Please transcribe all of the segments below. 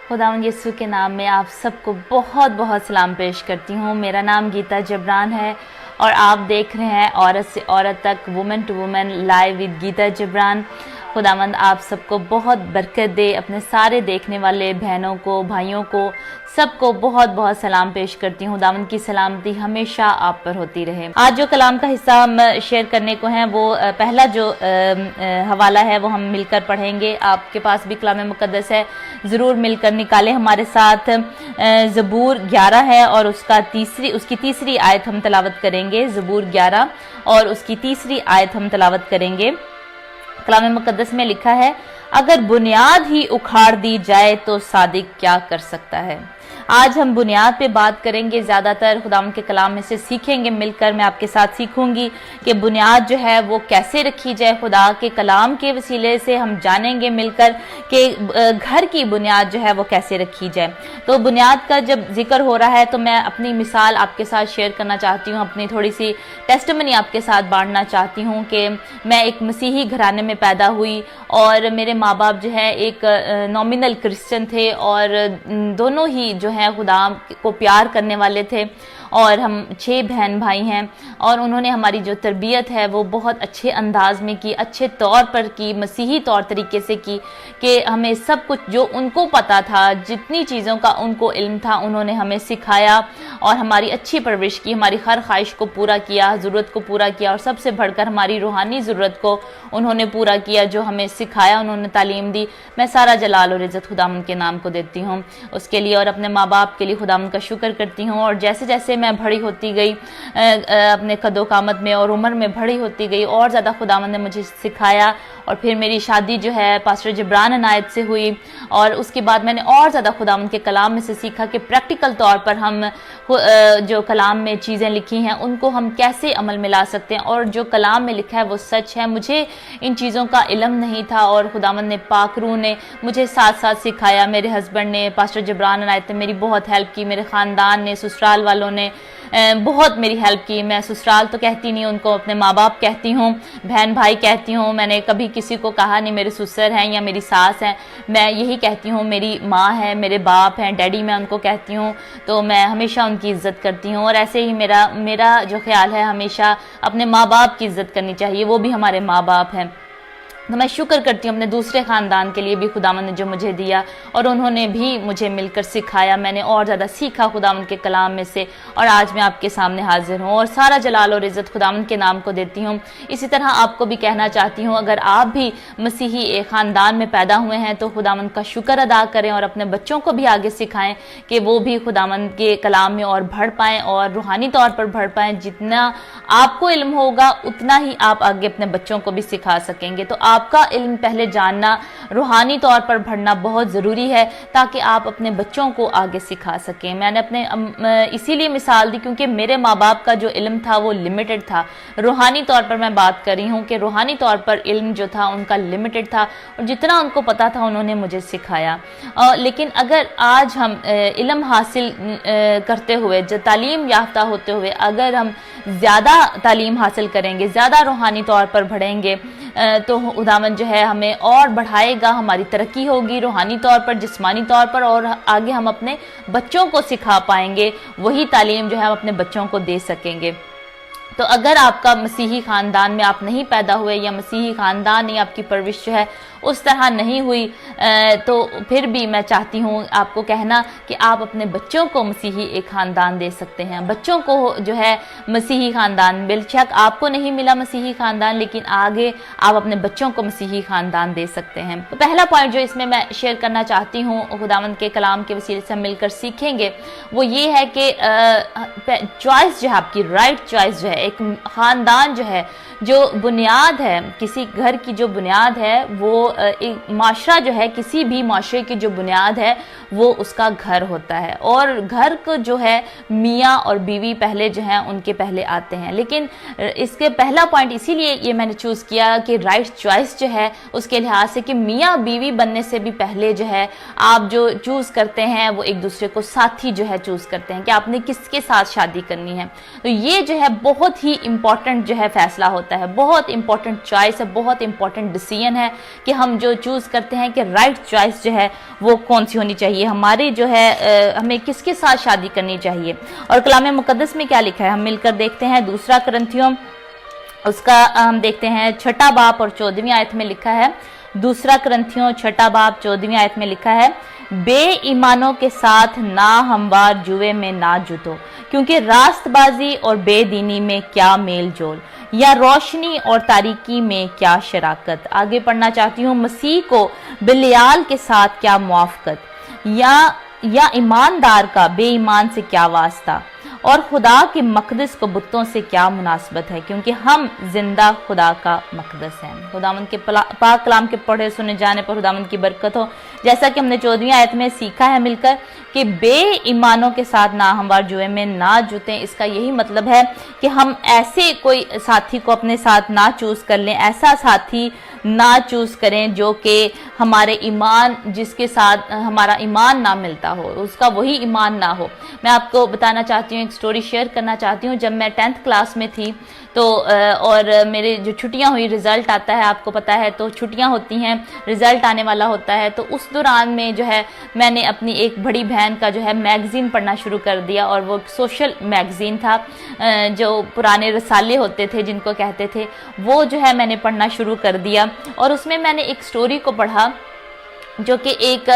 खुदावंद यीशु के नाम में आप सबको बहुत बहुत सलाम पेश करती हूँ। मेरा नाम गीता जबरान है और आप देख रहे हैं औरत से औरत तक, women to women live with Geeta Jabran. खुदावंद आप सबको बहुत बरकत दे। अपने सारे देखने वाले बहनों को, भाइयों को, सबको बहुत बहुत सलाम पेश करती हूँ। खुदावंद की सलामती हमेशा आप पर होती रहे। आज जो कलाम का हिस्सा हम शेयर करने को हैं वो पहला जो हवाला है वो हम मिलकर पढ़ेंगे। आपके पास भी कलाम मुकद्दस है, ज़रूर मिलकर निकालें हमारे साथ। ज़बूर 11 है और उसकी तीसरी आयत हम तलावत करेंगे। ज़बूर 11 और उसकी तीसरी आयत हम तलावत करेंगे। कलाम मुकद्दस में लिखा है, अगर बुनियाद ही उखाड़ दी जाए तो सादिक क्या कर सकता है। आज हम बुनियाद पे बात करेंगे। ज़्यादातर खुदावंद के कलाम में से सीखेंगे मिलकर। मैं आपके साथ सीखूंगी कि बुनियाद जो है वो कैसे रखी जाए। खुदा के कलाम के वसीले से हम जानेंगे मिलकर कि घर की बुनियाद जो है वो कैसे रखी जाए। तो बुनियाद का जब जिक्र हो रहा है तो मैं अपनी मिसाल आपके साथ शेयर करना चाहती हूँ, अपनी थोड़ी सी टेस्टिमनी आपके साथ बांटना चाहती हूँ कि मैं एक मसीही घराने में पैदा हुई और मेरे माँ बाप जो है एक नॉमिनल क्रिश्चियन थे और दोनों ही जो है खुदा को प्यार करने वाले थे और हम 6 बहन भाई हैं और उन्होंने हमारी जो तरबियत है वो बहुत अच्छे अंदाज में की, अच्छे तौर पर की, मसीही तौर तरीके से की कि हमें सब कुछ जो उनको पता था, जितनी चीज़ों का उनको इल्म था, उन्होंने हमें सिखाया और हमारी अच्छी परवरिश की, हमारी हर ख्वाहिश को पूरा किया, ज़रूरत को पूरा किया और सबसे बढ़कर हमारी रूहानी ज़रूरत को उन्होंने पूरा किया। जो हमें सिखाया, उन्होंने तालीम दी। मैं सारा जलाल और इज़्ज़त खुदावंद के नाम को देती हूँ उसके लिए और अपने माँ बाप के लिए खुदावंद का शुक्र करती हूँ। और जैसे जैसे मैं बड़ी होती गई अपने कदो कामत में और उम्र में बड़ी होती गई और ज़्यादा खुदावंद ने मुझे सिखाया और फिर मेरी शादी जो है पास्टर जबरान अनायत से हुई और उसके बाद मैंने और ज़्यादा खुदावंद के कलाम में से सीखा कि प्रैक्टिकल तौर पर हम जो कलाम में चीज़ें लिखी हैं उनको हम कैसे अमल में ला सकते हैं और जो कलाम में लिखा है वो सच है। मुझे इन चीज़ों का इल्म नहीं था और खुदावंद ने, पाक रूह ने मुझे साथ साथ सिखाया। मेरे हस्बैंड ने, पास्टर जबरान अनायत ने मेरी बहुत हेल्प की। मेरे ख़ानदान ने, ससुराल वालों ने बहुत मेरी हेल्प की। मैं ससुराल तो कहती नहीं, उनको अपने माँ बाप कहती हूँ, बहन भाई कहती हूँ। मैंने कभी किसी को कहा नहीं मेरे ससुर हैं या मेरी सास हैं, मैं यही कहती हूँ मेरी माँ है, मेरे बाप हैं, डैडी मैं उनको कहती हूँ। तो मैं हमेशा उनकी इज़्ज़त करती हूँ और ऐसे ही मेरा जो ख्याल है हमेशा अपने माँ बाप की इज़्ज़त करनी चाहिए, वो भी हमारे माँ बाप हैं। तो मैं शुक्र करती हूँ अपने दूसरे ख़ानदान के लिए भी खुदावंद ने जो मुझे दिया और उन्होंने भी मुझे मिलकर सिखाया। मैंने और ज़्यादा सीखा खुदावंद के कलाम में से और आज मैं आपके सामने हाजिर हूँ और सारा जलाल और इज़्ज़त खुदावंद के नाम को देती हूँ। इसी तरह आपको भी कहना चाहती हूँ, अगर आप भी मसीही एक ख़ानदान में पैदा हुए हैं तो खुदावंद का शुक्र अदा करें और अपने बच्चों को भी आगे सिखाएं कि वो भी खुदावंद के कलाम में और बढ़ पाएँ और रूहानी तौर पर बढ़ पाएँ। जितना आपको इल्म होगा उतना ही आप आगे अपने बच्चों को भी सिखा सकेंगे। तो आपका इल्म पहले जानना, रूहानी तौर पर बढ़ना बहुत ज़रूरी है ताकि आप अपने बच्चों को आगे सिखा सकें। मैंने अपने इसीलिए मिसाल दी क्योंकि मेरे माँ बाप का जो इल्म था वो लिमिटेड था। रूहानी तौर पर मैं बात कर रही हूँ कि रूहानी तौर पर इल्म जो था उनका लिमिटेड था और जितना उनको पता था उन्होंने मुझे सिखाया। लेकिन अगर आज हम इल्म हासिल करते हुए, जो तालीम याफ्ता होते हुए अगर हम ज़्यादा तालीम हासिल करेंगे, ज़्यादा रूहानी तौर पर बढ़ेंगे तो खुदावंद जो है हमें और बढ़ाएगा, हमारी तरक्की होगी रूहानी तौर पर, जिस्मानी तौर पर और आगे हम अपने बच्चों को सिखा पाएंगे। वही तालीम जो है हम अपने बच्चों को दे सकेंगे। तो अगर आपका मसीही ख़ानदान में आप नहीं पैदा हुए या मसीही ख़ानदान ही आपकी परवरिश जो है उस तरह नहीं हुई तो फिर भी मैं चाहती हूँ आपको कहना कि आप अपने बच्चों को मसीही एक ख़ानदान दे सकते हैं। बच्चों को जो है मसीही ख़ानदान, बेशक आपको नहीं मिला मसीही ख़ानदान लेकिन आगे आप अपने बच्चों को मसीही ख़ानदान दे सकते हैं। तो पहला पॉइंट जो इसमें मैं शेयर करना चाहती हूँ, खुदावंद के कलाम के वसीले से मिलकर सीखेंगे, वो ये है कि चॉइस जो है आपकी, राइट चॉइस जो है, एक ख़ानदान जो है, जो बुनियाद है किसी घर की, जो बुनियाद है वो एक माशरा जो है, किसी भी माशरे की जो बुनियाद है वो उसका घर होता है और घर को जो है मियाँ और बीवी पहले जो है उनके पहले आते हैं। लेकिन इसके पहला पॉइंट इसीलिए ये मैंने चूज़ किया कि राइट चॉइस जो है उसके लिहाज से कि मियाँ बीवी बनने से भी पहले जो है आप जो चूज़ करते हैं वो एक दूसरे को साथी जो है चूज़ करते हैं कि आपने किसके साथ शादी करनी है। तो ये जो है बहुत ही इम्पॉर्टेंट जो है फैसला होता जाता है। बहुत इंपॉर्टेंट चॉइस है, बहुत इंपॉर्टेंट डिसीजन है कि हम जो चूज़ करते हैं कि राइट चॉइस जो है वो कौन सी होनी चाहिए, हमारी जो है हमें किसके साथ शादी करनी चाहिए। और कलाम मुकद्दस में क्या लिखा है हम मिलकर देखते हैं। दूसरा करंथियों उसका हम देखते हैं 6 बाब और 14वीं आयत में लिखा है। दूसरा करंथियों 6 बाब 14वीं आयत में लिखा है, बेईमानों के साथ ना हमवार जुए में ना जुटो, क्योंकि रास्तबाजी और बेदीनी में क्या मेल जोल, या रोशनी और तारीकी में क्या शराकत। आगे पढ़ना चाहती हूँ, मसीह को बिलियाल के साथ क्या मुआफकत, या ईमानदार का बेईमान से क्या वास्ता, और खुदा के मकदस को बुतों से क्या मुनासबत है, क्योंकि हम जिंदा खुदा का मकदस हैं। खुदावंद के पाक कलाम के पढ़े सुने जाने पर खुदावंद की बरकत हो। जैसा कि हमने 14वीं आयत में सीखा है मिलकर कि बेईमानों के साथ ना हमवार जुए में ना जुटें। इसका यही मतलब है कि हम ऐसे कोई साथी को अपने साथ ना चूज कर लें, ऐसा साथी ना चूज करें जो कि हमारे ईमान, जिसके साथ हमारा ईमान ना मिलता हो, उसका वही ईमान ना हो। मैं आपको बताना चाहती हूँ, एक स्टोरी शेयर करना चाहती हूँ। जब मैं 10th क्लास में थी तो और मेरे जो छुट्टियां हुई, रिजल्ट आता है, आपको पता है, तो छुट्टियां होती हैं, रिजल्ट आने वाला होता है। तो उस दौरान में जो है मैंने अपनी एक बड़ी बहन का जो है मैगजीन पढ़ना शुरू कर दिया, और वो सोशल मैगजीन था, जो पुराने रसाले होते थे जिनको कहते थे, वो जो है मैंने पढ़ना शुरू कर दिया। और उसमें मैंने एक स्टोरी को पढ़ा जो कि एक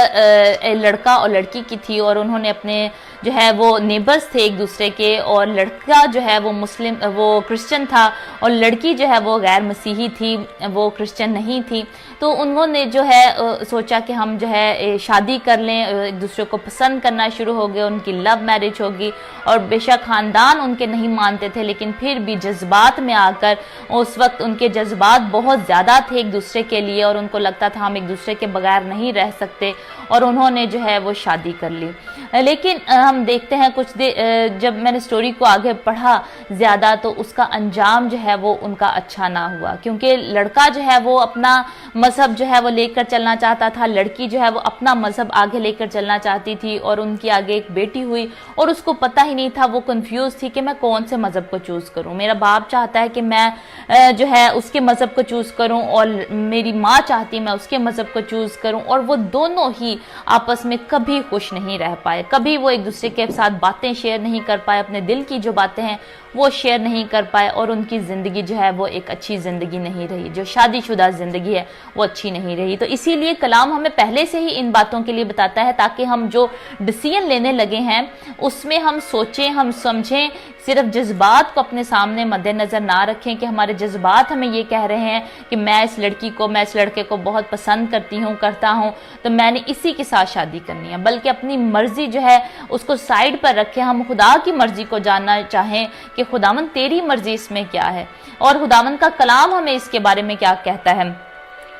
लड़का और लड़की की थी, और उन्होंने अपने जो है वो नेबर्स थे एक दूसरे के, और लड़का जो है वो क्रिश्चियन था, और लड़की जो है वो गैर मसीही थी, वो क्रिश्चियन नहीं थी। तो उन्होंने जो है सोचा कि हम जो है शादी कर लें, एक दूसरे को पसंद करना शुरू हो गए, उनकी लव मैरिज होगी। और बेशक ख़ानदान उनके नहीं मानते थे, लेकिन फिर भी जज्बात में आकर, उस वक्त उनके जज्बात बहुत ज़्यादा थे एक दूसरे के लिए, और उनको लगता था हम एक दूसरे के बगैर नहीं रह सकते, और उन्होंने जो है वो शादी कर ली। लेकिन हम देखते हैं जब मैंने स्टोरी को आगे पढ़ा ज़्यादा, तो उसका अंजाम जो है वो उनका अच्छा ना हुआ, क्योंकि लड़का जो है वो अपना मज़हब जो है वो लेकर चलना चाहता था, लड़की जो है वो अपना मज़हब आगे लेकर चलना चाहती थी। और उनकी आगे एक बेटी हुई, और उसको पता ही नहीं था, वो कंफ्यूज थी कि मैं कौन से मज़हब को चूज़ करूं। मेरा बाप चाहता है कि मैं जो है उसके मज़हब को चूज़ करूं, और मेरी माँ चाहती मैं उसके मज़हब को चूज़ करूं, और वो दोनों ही आपस में कभी खुश नहीं रह पाए, कभी वो एक दूसरे के साथ बातें शेयर नहीं कर पाए, अपने दिल की जो बातें हैं वो शेयर नहीं कर पाए, और उनकी ज़िंदगी जो है वो एक अच्छी ज़िंदगी नहीं रही, जो शादीशुदा ज़िंदगी है वो अच्छी नहीं रही। तो इसीलिए कलाम हमें पहले से ही इन बातों के लिए बताता है, ताकि हम जो डिसीजन लेने लगे हैं उसमें हम सोचें, हम समझें, सिर्फ जज्बात को अपने सामने मद्देनज़र ना रखें कि हमारे जज्बात हमें ये कह रहे हैं कि मैं इस लड़की को, मैं इस लड़के को बहुत पसंद करता हूँ, तो मैंने इसी के साथ शादी करनी है। बल्कि अपनी मर्जी जो है उसको साइड पर रखें, हम खुदा की मर्जी को जानना चाहें कि खुदावंद तेरी मर्जी इसमें क्या है, और खुदावंद का कलाम हमें इसके बारे में क्या कहता है।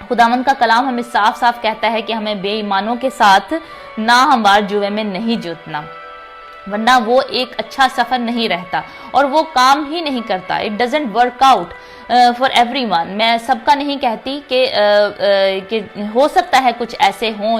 खुदावंद का कलाम हमें साफ साफ कहता है कि हमें बेईमानों के साथ ना हमवार जुए में नहीं जुटना, वरना वो एक अच्छा सफर नहीं रहता और वो काम ही नहीं करता। It doesn't work out for everyone. मैं सबका नहीं कहती कि हो सकता है कुछ ऐसे हों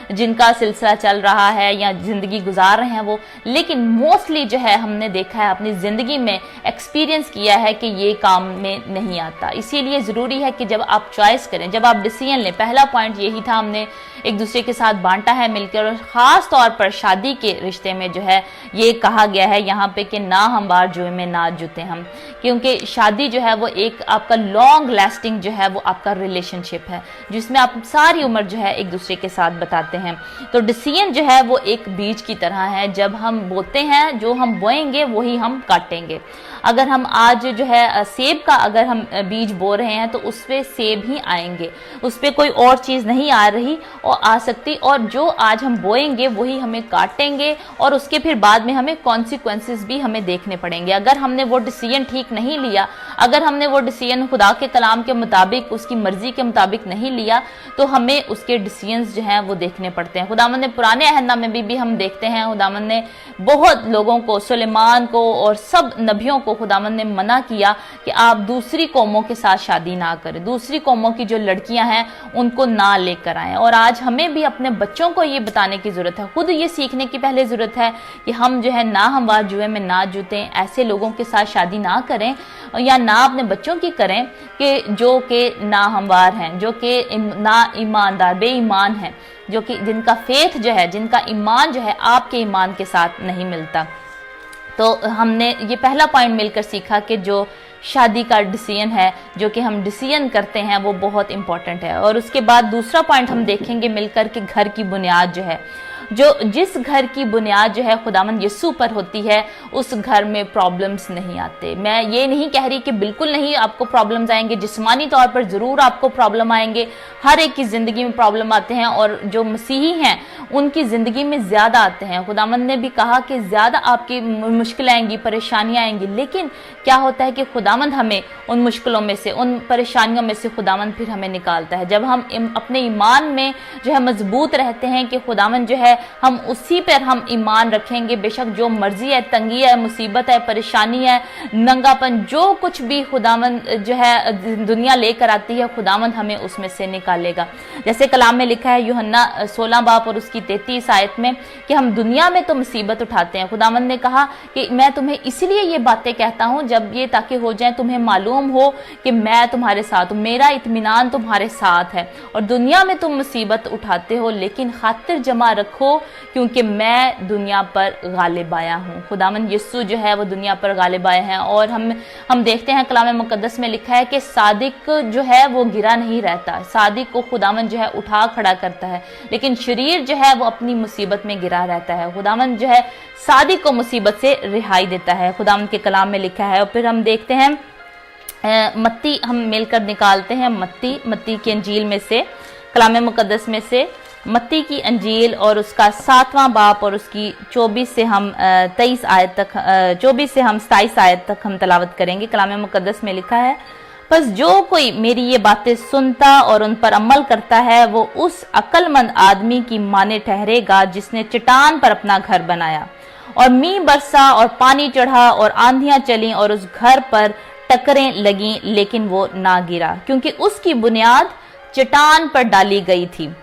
जिनका सिलसिला चल रहा है या जिंदगी गुजार रहे हैं वो, लेकिन मोस्टली जो है हमने देखा है, अपनी ज़िंदगी में एक्सपीरियंस किया है कि ये काम में नहीं आता। इसीलिए ज़रूरी है कि जब आप चॉइस करें, जब आप डिसीजन लें, पहला पॉइंट यही था, हमने एक दूसरे के साथ बांटा है मिलकर, और ख़ास तौर पर शादी के रिश्ते में जो है ये कहा गया है यहाँ पे कि ना हमवार जुए में ना जुटे हम, क्योंकि शादी जो है वो एक आपका लॉन्ग लास्टिंग जो है वो आपका रिलेशनशिप है, जिसमें आप सारी उम्र जो है एक दूसरे के साथ बताते हैं। तो डिसीजन जो है वो एक बीज की तरह है, जब हम बोते हैं, जो हम बोएंगे वही हम काटेंगे। अगर हम आज जो है सेब का अगर हम बीज बो रहे हैं तो उस पर सेब ही आएंगे, उस पर कोई और चीज़ नहीं आ रही और आ सकती, और जो आज हम बोएंगे वही हमें काटेंगे, और उसके फिर बाद में हमें कॉन्सिक्वेंसेस भी हमें देखने पड़ेंगे। अगर हमने वो डिसीजन ठीक नहीं लिया, अगर हमने वो डिसीजन खुदा के कलाम के मुताबिक, उसकी मर्जी के मुताबिक नहीं लिया, तो हमें उसके डिसीजंस जो हैं वो देखने पड़ते हैं। खुदावंद ने पुराने अहदनामे में भी हम देखते हैं, खुदावंद ने बहुत लोगों को, सुलेमान को और सब नबियों को खुदावंद ने मना किया कि आप दूसरी कौमों के साथ शादी ना करें, दूसरी कौमों की जो लड़कियां हैं उनको ना लेकर आएं। और आज हमें भी अपने बच्चों को ये बताने की ज़रूरत है, खुद ये सीखने की पहले ज़रूरत है कि हम जो है ना हमवार जुए में ना जुटें, ऐसे लोगों के साथ शादी ना करें या ना अपने बच्चों की करें कि जो कि ना हमवार हैं, जो कि ना ईमानदार, बेईमान हैं, जो कि जिनका फेथ जो है, जिनका ईमान जो है आपके ईमान के साथ नहीं मिलता। तो हमने ये पहला पॉइंट मिलकर सीखा कि जो शादी का डिसीजन है, जो कि हम डिसीजन करते हैं, वो बहुत इंपॉर्टेंट है। और उसके बाद दूसरा पॉइंट हम देखेंगे मिलकर कि घर की बुनियाद जो है, जो जिस घर की बुनियाद जो है खुदावंद यीशु पर होती है, उस घर में प्रॉब्लम्स नहीं आते। मैं ये नहीं कह रही कि बिल्कुल नहीं आपको प्रॉब्लम्स आएंगे, जिस्मानी तौर पर ज़रूर आपको प्रॉब्लम आएंगे, हर एक की ज़िंदगी में प्रॉब्लम आते हैं और जो मसीही हैं उनकी ज़िंदगी में ज़्यादा आते हैं। खुदावंद ने भी कहा कि ज़्यादा आपकी मुश्किलें आएंगी, परेशानियाँ आएंगी, लेकिन क्या होता है कि खुदावंद हमें उन मुश्किलों में से, उन परेशानियों में से खुदावंद फिर हमें निकालता है। जब हम अपने ईमान में जो है मजबूत रहते हैं कि खुदावंद जो है हम उसी पर हम ईमान रखेंगे, बेशक जो मर्जी है, तंगी है, मुसीबत है, परेशानी है, नंगापन, जो कुछ भी खुदावंद जो है दुनिया लेकर आती है, खुदावंद हमें उसमें से निकालेगा। जैसे कलाम में लिखा है यूहन्ना 16 बाब और उसकी 33 आयत में कि हम दुनिया में तो मुसीबत उठाते हैं। खुदावंद ने कहा कि मैं तुम्हें इसलिए ये बातें कहता हूँ जब ये ताकि हो जाए तुम्हें मालूम हो कि मैं तुम्हारे साथ हूँ, मेरा इत्मीनान तुम्हारे साथ है। और दुनिया में तुम मुसीबत उठाते हो, लेकिन खातिर जमा रखो क्योंकि मैं दुनिया पर गालिब आया हूँ। खुदावंद यीशु जो है वो दुनिया पर गालिब आए हैं। और हम देखते हैं कलाम मुकद्दस में लिखा है कि सादिक जो है वो गिरा नहीं रहता, सादिक को खुदावंद जो है उठा खड़ा करता है, लेकिन शरीर जो है वो अपनी मुसीबत में गिरा रहता है। खुदावंद जो है सादिक को मुसीबत से रिहाई देता है, खुदावंद के कलाम में लिखा है। और फिर हम देखते हैं मत्ती, हम मिलकर निकालते हैं मत्ती की अंजील में से, कलाम मुकद्दस में से मत्ती की अंजील और उसका 7वां बाब और उसकी 24 से हम 23 आयत तक, 24 से हम 27 आयत तक हम तलावत करेंगे। कलाम मुकद्दस में लिखा है, बस जो कोई मेरी ये बातें सुनता और उन पर अमल करता है वो उस अक्लमंद आदमी की माने ठहरेगा जिसने चट्टान पर अपना घर बनाया और मींह बरसा और पानी चढ़ा और आंधियां चली और उस घर पर टकरें लगी, लेकिन वो ना गिरा क्योंकि उसकी बुनियाद चट्टान पर डाली गई थी।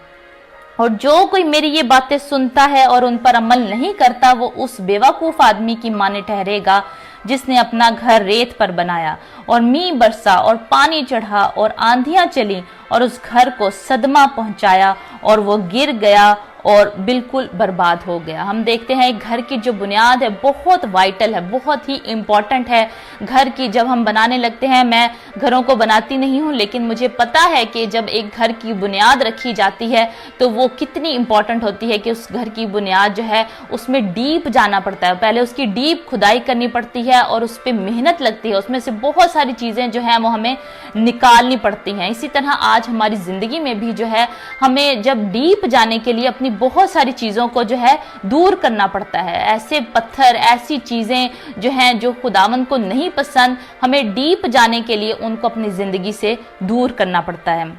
और जो कोई मेरी ये बातें सुनता है और उन पर अमल नहीं करता वो उस बेवकूफ आदमी की माने ठहरेगा जिसने अपना घर रेत पर बनाया और मींह बरसा और पानी चढ़ा और आंधियां चली और उस घर को सदमा पहुंचाया और वो गिर गया और बिल्कुल बर्बाद हो गया। हम देखते हैं घर की जो बुनियाद है बहुत वाइटल है, बहुत ही इम्पॉर्टेंट है। घर की जब हम बनाने लगते हैं, मैं घरों को बनाती नहीं हूँ, लेकिन मुझे पता है कि जब एक घर की बुनियाद रखी जाती है तो वो कितनी इम्पॉर्टेंट होती है कि उस घर की बुनियाद जो है उसमें डीप जाना पड़ता है, पहले उसकी डीप खुदाई करनी पड़ती है और उस पर मेहनत लगती है, उसमें से बहुत सारी चीज़ें जो हैं वो हमें निकालनी पड़ती हैं। इसी तरह आज हमारी ज़िंदगी में भी जो है हमें जब डीप जाने के लिए अपनी बहुत सारी चीज़ों को जो है दूर करना पड़ता है। ऐसे पत्थर, ऐसी चीज़ें जो हैं जो खुदावंद को नहीं पसंद, हमें डीप जाने के लिए उनको अपनी ज़िंदगी से दूर करना पड़ता है।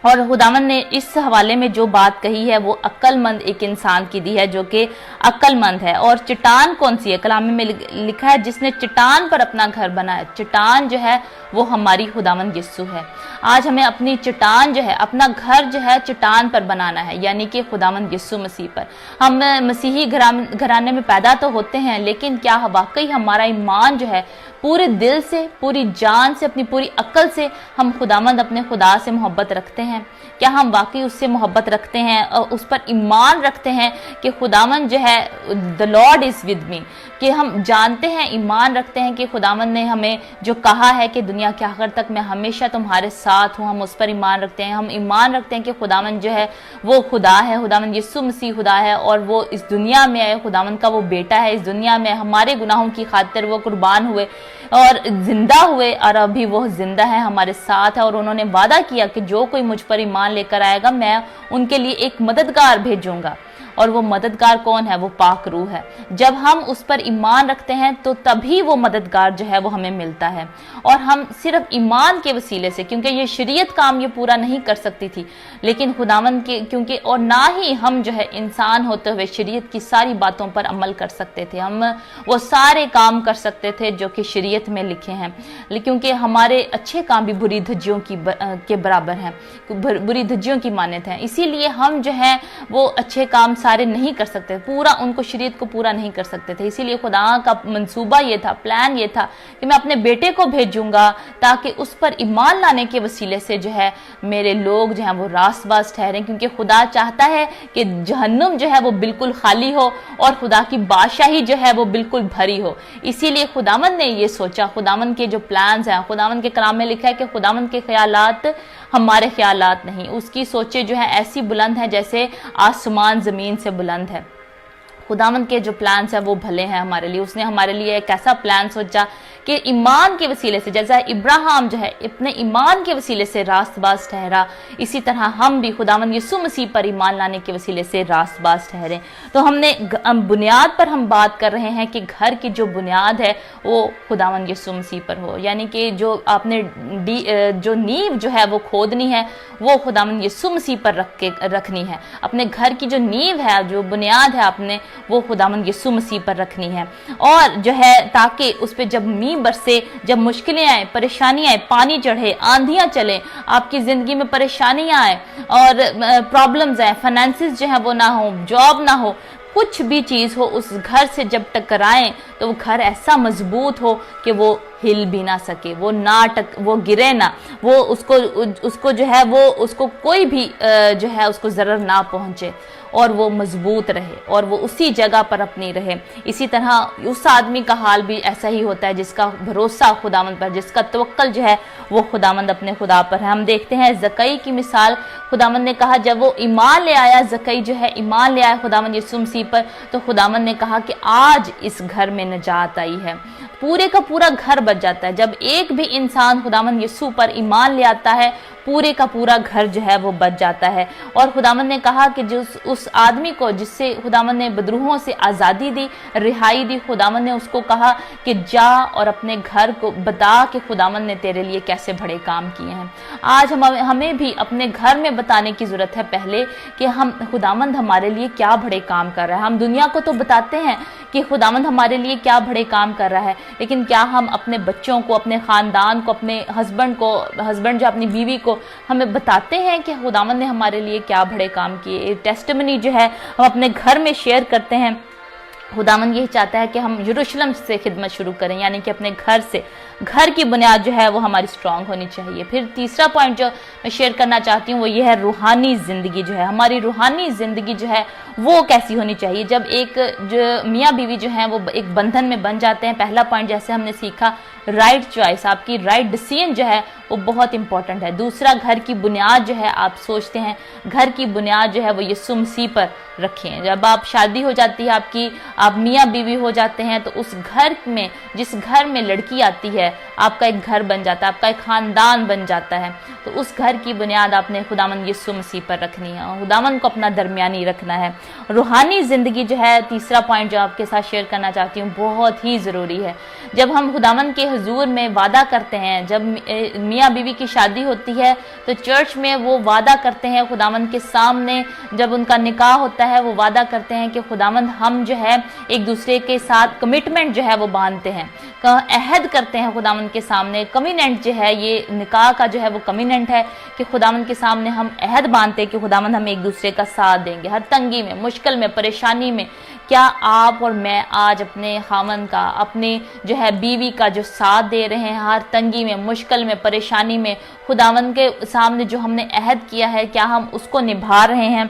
और खुदावंद ने इस हवाले में जो बात कही है वो अक्लमंद एक इंसान की दी है जो कि अक्लमंद है। और चट्टान कौन सी है? कलाम में लिखा है जिसने चट्टान पर अपना घर बनाया। चट्टान जो है वो हमारी खुदावंद यीशु है। आज हमें अपनी चट्टान जो है, अपना घर जो है चट्टान पर बनाना है, यानी कि खुदावंद यीशु मसीह पर। हम मसीही घराने में पैदा तो होते हैं, लेकिन क्या वाकई हमारा ईमान जो है पूरे दिल से, पूरी जान से, अपनी पूरी अक्ल से हम खुदावंद अपने खुदा से मोहब्बत रखते हैं? क्या हम वाकई उससे मोहब्बत रखते हैं और उस पर ईमान रखते हैं कि खुदावंद जो है the Lord is with me, कि हम जानते हैं, ईमान रखते हैं कि खुदावंद ने हमें जो कहा है कि दुनिया के आखिर तक मैं हमेशा तुम्हारे साथ हूँ, हम उस पर ईमान रखते हैं। हम ईमान रखते हैं कि खुदावंद जो है वो खुदा है, खुदावंद यीशु मसीह खुदा है और वो इस दुनिया में आए, खुदावंद का वो बेटा है, इस दुनिया में हमारे गुनाहों की खातिर वो कुर्बान हुए और जिंदा हुए और अभी वो जिंदा है, हमारे साथ है। और उन्होंने वादा किया कि जो कोई मुझ पर ईमान लेकर आएगा मैं उनके लिए एक मददगार भेजूंगा। और वो मददगार कौन है? वो पाक रूह है। जब हम उस पर ईमान रखते हैं तो तभी वो मददगार जो है वो हमें मिलता है। और हम सिर्फ ईमान के वसीले से, क्योंकि ये शरीयत काम ये पूरा नहीं कर सकती थी, लेकिन खुदावंद के क्योंकि और ना ही हम जो है इंसान होते हुए शरीयत की सारी बातों पर अमल कर सकते थे, हम वो सारे काम कर सकते थे जो कि शरीयत में लिखे हैं, क्योंकि हमारे अच्छे काम भी बुरी धज्जियों के बराबर हैं, बुरी धज्जियों की मानत हैं। इसीलिए हम जो है वो अच्छे काम सारे नहीं कर सकते, पूरा उनको शरीयत को पूरा नहीं कर सकते थे। इसीलिए खुदा का मंसूबा ये था, प्लान ये था कि मैं अपने बेटे को भेजूंगा ताकि उस पर ईमान लाने के वसीले से जो है मेरे लोग जो हैं वो रास्तबाज ठहरें, क्योंकि खुदा चाहता है कि जहन्नुम जो है वो बिल्कुल खाली हो और खुदा की बादशाही जो है वो बिल्कुल भरी हो। इसीलिए खुदावंद ने ये सोचा, खुदावंद के जो प्लान्स हैं, खुदावंद के कलाम में लिखा है कि खुदावंद के ख्यालात हमारे ख्यालात नहीं, उसकी सोचें जो है ऐसी बुलंद है जैसे आसमान जमीन से बुलंद है। खुदावंद के जो प्लान्स है वो भले हैं हमारे लिए। उसने हमारे लिए एक ऐसा प्लान सोचा कि ईमान के वसीले से, जैसा इब्राहिम जो है अपने ईमान के वसीले से रास्तबाज ठहरा, इसी तरह हम भी खुदावंद यीशु मसीह पर ईमान लाने के वसीले से रास्तबाज ठहरें। तो हमने बुनियाद पर हम बात कर रहे हैं कि घर की जो बुनियाद है वो खुदावंद यीशु मसीह पर हो, यानी कि जो आपने जो नींव जो है वो खोदनी है वो खुदावंद यीशु मसीह पर रखनी है। अपने घर की जो नींव है, जो बुनियाद है आपने, वो खुदावंद यीशु मसीह पर रखनी है। और जो है ताकि उस पर जब मींह बरसे, जब मुश्किलें आए, परेशानियां आए, पानी चढ़े, आंधियां चले, आपकी जिंदगी में परेशानियां आए और प्रॉब्लम्स आए, फाइनेंसिस जो है वो ना हो, जॉब ना हो, कुछ भी चीज हो, उस घर से जब टकराएं तो वो घर ऐसा मजबूत हो कि वो हिल भी ना सके, वो गिरे ना, वो उसको जो है वो उसको कोई भी जो है उसको जरर ना पहुंचे और वो मजबूत रहे और वो उसी जगह पर अपनी रहे। इसी तरह उस आदमी का हाल भी ऐसा ही होता है जिसका भरोसा खुदावंद पर, जिसका तवक्कल जो है वो खुदावंद अपने खुदा पर है। हम देखते हैं ज़कई की मिसाल, खुदावंद ने कहा जब वो ईमान ले आया, ज़कई जो है ईमान ले आया खुदावंद यीशु मसीह पर, तो खुदावंद ने कहा कि आज इस घर में निजात आई है। पूरे का पूरा घर बच जाता है जब एक भी इंसान खुदावंद यीशु पर ईमान ले आता है, पूरे का पूरा घर जो है वो बच जाता है। और खुदावंद ने कहा कि जो उस आदमी को जिससे खुदावंद ने बदरूहों से आज़ादी दी, रिहाई दी, खुदावंद ने उसको कहा कि जा और अपने घर को बता कि खुदावंद ने तेरे लिए कैसे बड़े काम किए हैं। आज हमें भी अपने घर में बताने की ज़रूरत है पहले कि हम खुदावंद हमारे लिए क्या बड़े काम कर रहा है। हम दुनिया को तो बताते हैं कि खुदावंद हमारे लिए क्या बड़े काम कर रहा है, लेकिन क्या हम अपने बच्चों को, अपने ख़ानदान को, अपने हस्बैंड जो अपनी बीवी को हमें बताते हैं कि खुदावंद ने हमारे लिए क्या बड़े काम किए। टेस्टिमनी जो है हम अपने घर में शेयर करते हैं। खुदावंद यही चाहता है कि हम यरूशलेम से खिदमत शुरू करें, यानी कि अपने घर से, घर की बुनियाद जो है वो हमारी स्ट्रांग होनी चाहिए। फिर तीसरा पॉइंट जो मैं शेयर करना चाहती हूँ वो ये है रूहानी ज़िंदगी जो है, हमारी रूहानी ज़िंदगी जो है वो कैसी होनी चाहिए। जब एक जो मियाँ बीवी जो है वो एक बंधन में बन जाते हैं, पहला पॉइंट जैसे हमने सीखा राइट चॉइस, आपकी राइट डिसीजन जो है वो बहुत इंपॉर्टेंट है। दूसरा, घर की बुनियाद जो है, आप सोचते हैं घर की बुनियाद जो है वो यीशु मसीह पर रखें। जब आप शादी हो जाती है आपकी, आप मियाँ बीवी हो जाते हैं, तो उस घर में, जिस घर में लड़की आती है, आपका एक घर बन जाता है, आपका एक खानदान बन जाता है। तो उस घर की बुनियाद आपने खुदावंद यीशु मसीह पर रखनी है और खुदावंद को अपना दरमियानी रखना है। रूहानी ज़िंदगी जो है, तीसरा पॉइंट जो आपके साथ शेयर करना चाहती हूँ, बहुत ही ज़रूरी है। जब हम खुदावंद के हुजूर में वादा करते हैं, जब मियाँ बीवी की शादी होती है तो चर्च में वो वादा करते हैं खुदावंद के सामने, जब उनका निकाह होता है वो वादा करते हैं कि खुदावंद हम जो है एक दूसरे के साथ कमिटमेंट जो है वो बांधते हैं, अहद करते हैं खुदावंद के सामने। कमिटमेंट जो है, ये निकाह का जो है वो कमिटमेंट है कि खुदावंद के सामने हम अहद बांधते हैं कि खुदावंद हम एक दूसरे का साथ देंगे हर तंगी में, मुश्किल में, परेशानी में। क्या आप और मैं आज अपने खामन का, अपने जो है बीवी का जो साथ दे रहे हैं हर तंगी में, मुश्किल में, परेशानी में? खुदावंद के सामने जो हमने अहद किया है क्या हम उसको निभा रहे हैं?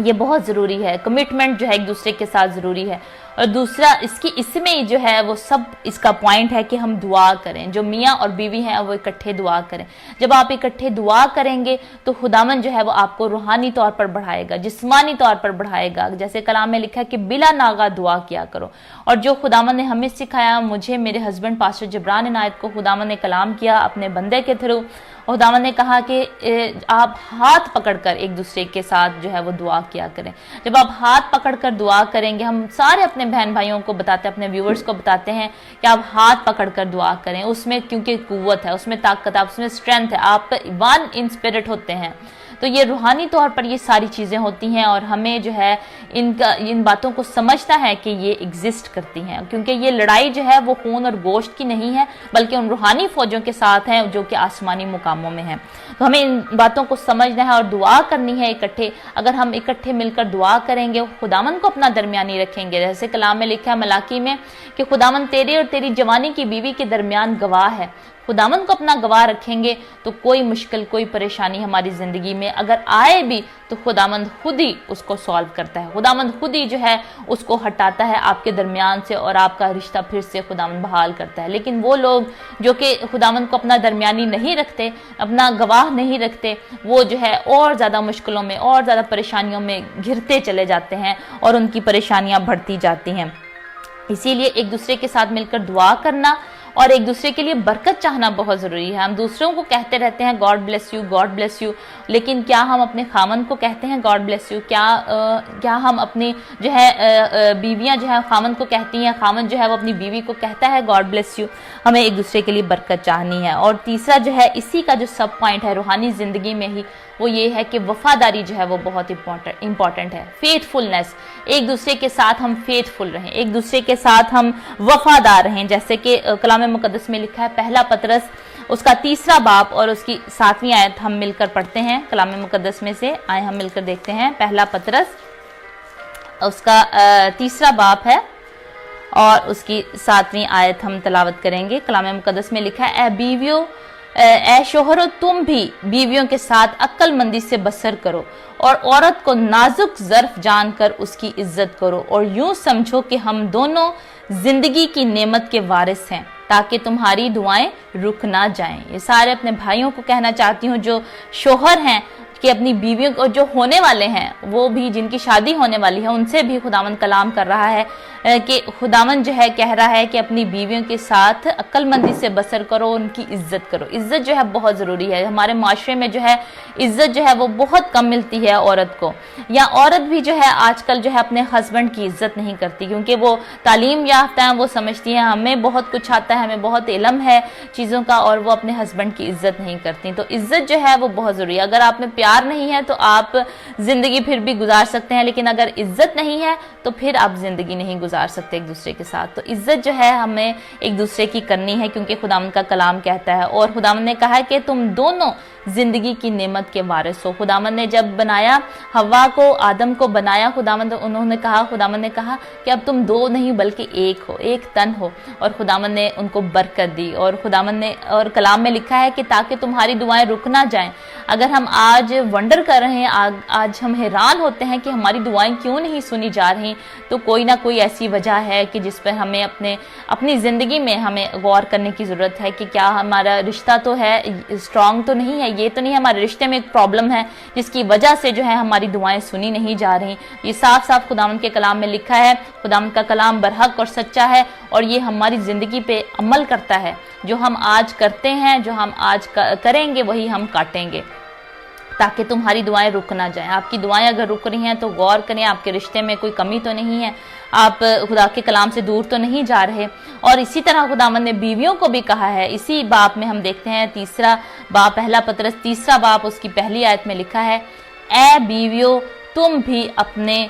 ये बहुत ज़रूरी है। कमिटमेंट जो है एक दूसरे के साथ ज़रूरी है। और दूसरा इसमें जो है वो सब इसका पॉइंट है कि हम दुआ करें, जो मियाँ और बीवी हैं वो इकट्ठे दुआ करें। जब आप इकट्ठे दुआ करेंगे तो खुदावंद जो है वो आपको रूहानी तौर पर बढ़ाएगा, जिस्मानी तौर पर बढ़ाएगा। जैसे कलाम में लिखा है कि बिला नागा दुआ किया करो। और जो खुदावंद ने हमें सिखाया, मुझे, मेरे हस्बैंड पास्टर जबरान इनायत को खुदावंद ने कलाम किया अपने बंदे के थ्रू, खुदावंद ने कहा कि आप हाथ पकड़कर एक दूसरे के साथ जो है वो दुआ किया करें। जब आप हाथ पकड़कर दुआ करेंगे, हम सारे अपने बहन भाइयों को बताते हैं, अपने व्यूअर्स को बताते हैं कि आप हाथ पकड़कर दुआ करें, उसमें क्योंकि कुव्वत है, उसमें ताकत है, उसमें स्ट्रेंथ है, आप वन इन स्पिरिट होते हैं। तो ये रूहानी तौर पर ये सारी चीज़ें होती हैं और हमें जो है इन बातों को समझना है कि ये एग्जिस्ट करती हैं, क्योंकि ये लड़ाई जो है वो खून और गोश्त की नहीं है, बल्कि उन रूहानी फौजों के साथ है जो कि आसमानी मुकामों में है। तो हमें इन बातों को समझना है और दुआ करनी है इकट्ठे। अगर हम इकट्ठे मिलकर दुआ करेंगे, खुदावंद को अपना दरमियानी रखेंगे, जैसे कलाम में लिखा है मलाकी में कि खुदावंद तेरे और तेरी जवानी की बीवी के दरमियान गवाह है। खुदावंद को अपना गवाह रखेंगे तो कोई मुश्किल, कोई परेशानी हमारी ज़िंदगी में अगर आए भी तो खुदावंद खुद ही उसको सॉल्व करता है, खुदावंद खुद ही जो है उसको हटाता है आपके दरमियान से और आपका रिश्ता फिर से खुदावंद बहाल करता है। लेकिन वो लोग जो कि खुदावंद को अपना दरमियानी नहीं रखते, अपना गवाह नहीं रखते, वो जो है और ज़्यादा मुश्किलों में और ज़्यादा परेशानियों में घिरते चले जाते हैं और उनकी परेशानियाँ बढ़ती जाती हैं। इसीलिए एक दूसरे के साथ मिलकर दुआ करना और एक दूसरे के लिए बरकत चाहना बहुत ज़रूरी है। हम दूसरों को कहते रहते हैं God bless you, God bless you, लेकिन क्या हम अपने खामन को कहते हैं गॉड ब्लेस यू? क्या हम अपनी जो है बीवियां जो है खामन को कहती हैं, खामन जो है वो अपनी बीवी को कहता है गॉड ब्लेस यू? हमें एक दूसरे के लिए बरकत चाहनी है। और तीसरा जो है इसी का जो सब पॉइंट है रूहानी ज़िंदगी में ही, वो ये है कि वफादारी जो है वो बहुत इंपॉर्टेंट है। फेथफुलनेस, एक दूसरे के साथ हम फेथफुल रहें, एक दूसरे के साथ हम वफादार रहें। जैसे कि कलाम मुकद्दस में लिखा है, पहला पतरस उसका 3 बाब और उसकी 7वीं आयत हम मिलकर पढ़ते हैं। कलाम मुकद्दस में से आए हम मिलकर देखते हैं। पहला पतरस उसका 3 बाब है और उसकी 7वीं आयत हम तलावत करेंगे। कलाम मुकद्दस में लिखा है, ए बीवियों, ए शोहरों, तुम भी बीवियों के साथ अक्लमंदी से बसर करो और औरत को नाजुक ज़र्फ जानकर उसकी इज्जत करो और यूं समझो कि हम दोनों जिंदगी की नेमत के वारिस हैं, ताकि तुम्हारी दुआएं रुक ना जाएं। ये सारे अपने भाइयों को कहना चाहती हूँ जो शोहर हैं कि अपनी बीवियों को, जो होने वाले हैं, वो भी जिनकी शादी होने वाली है, उनसे भी खुदावंद कलाम कर रहा है कि खुदावंद जो है कह रहा है कि अपनी बीवियों के साथ अक्लमंदी से बसर करो, उनकी इज्जत करो। इज्जत जो है बहुत ज़रूरी है। हमारे माशरे में जो है इज्जत जो है वो बहुत कम मिलती है औरत को, या औरत भी जो है आजकल जो है अपने हस्बैंड की इज्जत नहीं करती, क्योंकि वो तालीम याफ्ता है, वो समझती हैं हमें बहुत कुछ आता है, हमें बहुत इल्म है चीज़ों का, और वो अपने हस्बैंड की इज्जत नहीं करती। तो इज्जत जो है वो बहुत ज़रूरी है। अगर आप में प्यार नहीं है तो आप जिंदगी फिर भी गुजार सकते हैं, लेकिन अगर इज्जत नहीं है तो फिर आप जिंदगी नहीं गुजार सकते एक दूसरे के साथ। तो इज्जत जो है हमें एक दूसरे की करनी है, क्योंकि खुदावंद का कलाम कहता है, और खुदावंद ने कहा है कि तुम दोनों जिंदगी की नेमत के वारिस हो। खुदावंद ने जब बनाया, हवा को, आदम को बनाया, खुदावंद ने कहा कि अब तुम दो नहीं बल्कि एक हो, एक तन हो, और खुदावंद ने उनको बरकत दी। और खुदावंद ने, और कलाम में लिखा है कि ताकि तुम्हारी दुआएं रुक ना जाएं। अगर हम आज वंडर कर रहे हैं, आज हम हैरान होते हैं कि हमारी दुआएं क्यों नहीं सुनी जा रही, तो कोई ना कोई ऐसी वजह है कि जिस पर हमें अपनी ज़िंदगी में हमें गौर करने की ज़रूरत है कि क्या हमारा रिश्ता तो है, स्ट्रांग तो नहीं है, ये तो नहीं है हमारे रिश्ते में एक प्रॉब्लम है जिसकी वजह से जो है हमारी दुआएं सुनी नहीं जा रही। ये साफ साफ खुदावंद के कलाम में लिखा है। खुदावंद का कलाम बरहक और सच्चा है और ये हमारी ज़िंदगी पे अमल करता है। जो हम आज करते हैं, जो हम आज करेंगे, वही हम काटेंगे, ताकि तुम्हारी दुआएं रुक ना जाएं। आपकी दुआएं अगर रुक रही हैं तो गौर करें, आपके रिश्ते में कोई कमी तो नहीं है, आप खुदा के कलाम से दूर तो नहीं जा रहे। और इसी तरह खुदावंद ने बीवियों को भी कहा है। इसी बाप में हम देखते हैं 3 बाप, पहला पतरस 3 बाप उसकी पहली आयत में लिखा है, ए बीवियों, तुम भी अपने